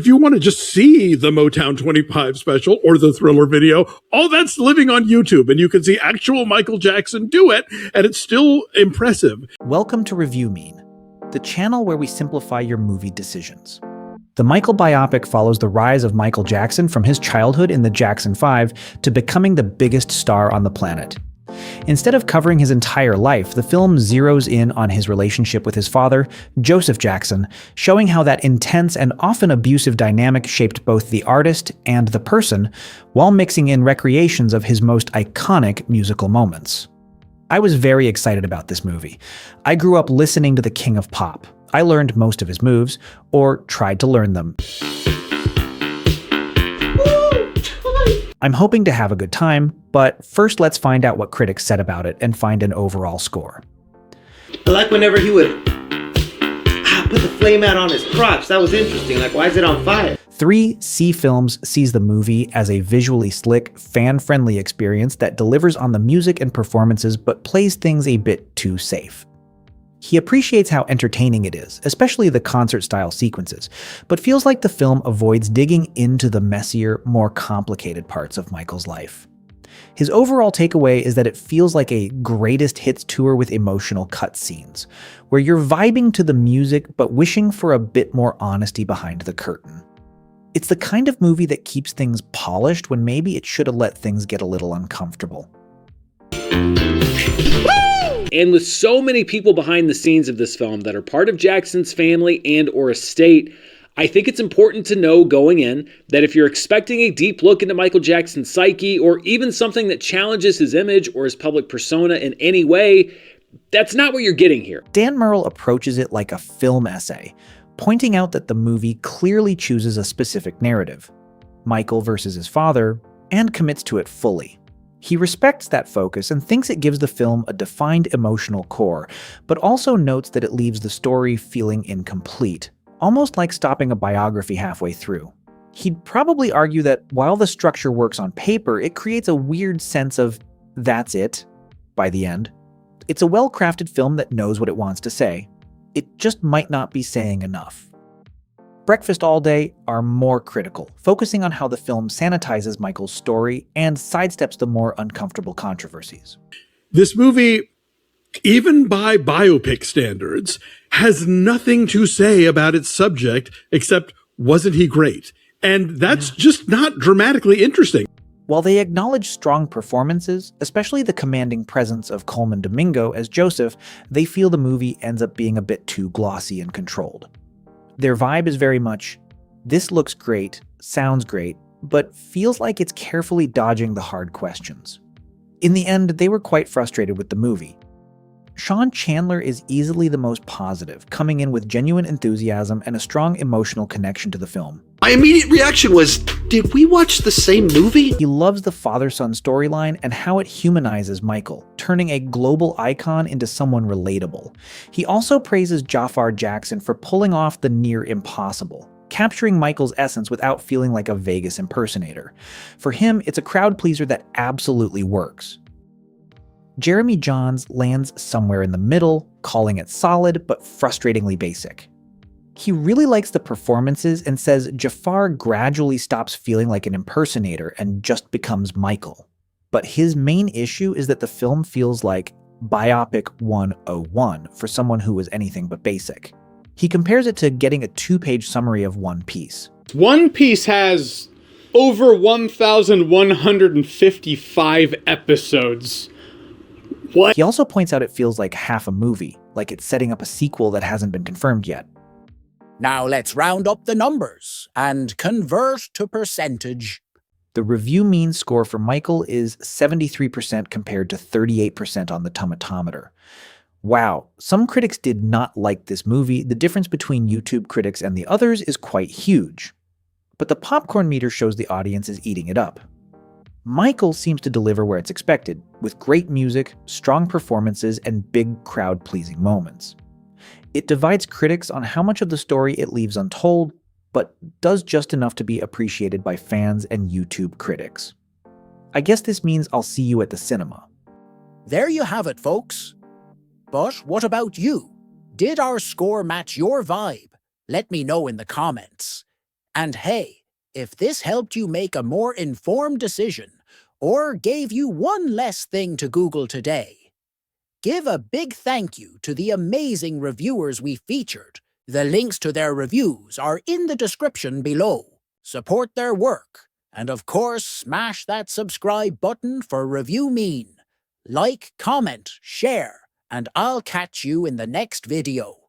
If you want to just see the Motown 25 special or the Thriller video, all that's living on YouTube, and you can see actual Michael Jackson do it, and it's still impressive. Welcome to Review Mean, the channel where we simplify your movie decisions. The Michael biopic follows the rise of Michael Jackson from his childhood in the Jackson 5 to becoming the biggest star on the planet. Instead of covering his entire life, the film zeroes in on his relationship with his father, Joseph Jackson, showing how that intense and often abusive dynamic shaped both the artist and the person, while mixing in recreations of his most iconic musical moments. I was very excited about this movie. I grew up listening to the King of Pop. I learned most of his moves, or tried to learn them. I'm hoping to have a good time, but first let's find out what critics said about it and find an overall score. I like whenever he would put the flame out on his crotch. That was interesting. Like, why is it on fire? 3C Films sees the movie as a visually slick, fan-friendly experience that delivers on the music and performances but plays things a bit too safe. He appreciates how entertaining it is, especially the concert-style sequences, but feels like the film avoids digging into the messier, more complicated parts of Michael's life. His overall takeaway is that it feels like a greatest hits tour with emotional cutscenes, where you're vibing to the music but wishing for a bit more honesty behind the curtain. It's the kind of movie that keeps things polished when maybe it should have let things get a little uncomfortable. And with so many people behind the scenes of this film that are part of Jackson's family and or estate, I think it's important to know going in that if you're expecting a deep look into Michael Jackson's psyche or even something that challenges his image or his public persona in any way, that's not what you're getting here. Dan Murrell approaches it like a film essay, pointing out that the movie clearly chooses a specific narrative, Michael versus his father, and commits to it fully. He respects that focus and thinks it gives the film a defined emotional core, but also notes that it leaves the story feeling incomplete, almost like stopping a biography halfway through. He'd probably argue that while the structure works on paper, it creates a weird sense of, that's it, by the end. It's a well-crafted film that knows what it wants to say. It just might not be saying enough. Breakfast All Day are more critical, focusing on how the film sanitizes Michael's story and sidesteps the more uncomfortable controversies. This movie, even by biopic standards, has nothing to say about its subject except, wasn't he great? And that's just not dramatically interesting. While they acknowledge strong performances, especially the commanding presence of Coleman Domingo as Joseph, they feel the movie ends up being a bit too glossy and controlled. Their vibe is very much, this looks great, sounds great, but feels like it's carefully dodging the hard questions. In the end, they were quite frustrated with the movie. Sean Chandler is easily the most positive, coming in with genuine enthusiasm and a strong emotional connection to the film. My immediate reaction was, did we watch the same movie? He loves the father-son storyline and how it humanizes Michael, turning a global icon into someone relatable. He also praises Jafar Jackson for pulling off the near impossible, capturing Michael's essence without feeling like a Vegas impersonator. For him, it's a crowd pleaser that absolutely works. Jeremy Jahns lands somewhere in the middle, calling it solid but frustratingly basic. He really likes the performances and says Jafar gradually stops feeling like an impersonator and just becomes Michael. But his main issue is that the film feels like Biopic 101 for someone who was anything but basic. He compares it to getting a 2-page summary of One Piece. One Piece has over 1,155 episodes. What? He also points out it feels like half a movie, like it's setting up a sequel that hasn't been confirmed yet. Now let's round up the numbers and convert to percentage. The review mean score for Michael is 73% compared to 38% on the tomatometer. Wow, some critics did not like this movie. The difference between YouTube critics and the others is quite huge. But the popcorn meter shows the audience is eating it up. Michael seems to deliver where it's expected, with great music, strong performances, and big crowd-pleasing moments. It divides critics on how much of the story it leaves untold, but does just enough to be appreciated by fans and YouTube critics. I guess this means I'll see you at the cinema. There you have it, folks. But what about you? Did our score match your vibe? Let me know in the comments. And hey, if this helped you make a more informed decision, or gave you one less thing to Google today, give a big thank you to the amazing reviewers we featured. The links to their reviews are in the description below. Support their work, and of course smash that subscribe button for Review Mean. Like, comment, share, and I'll catch you in the next video.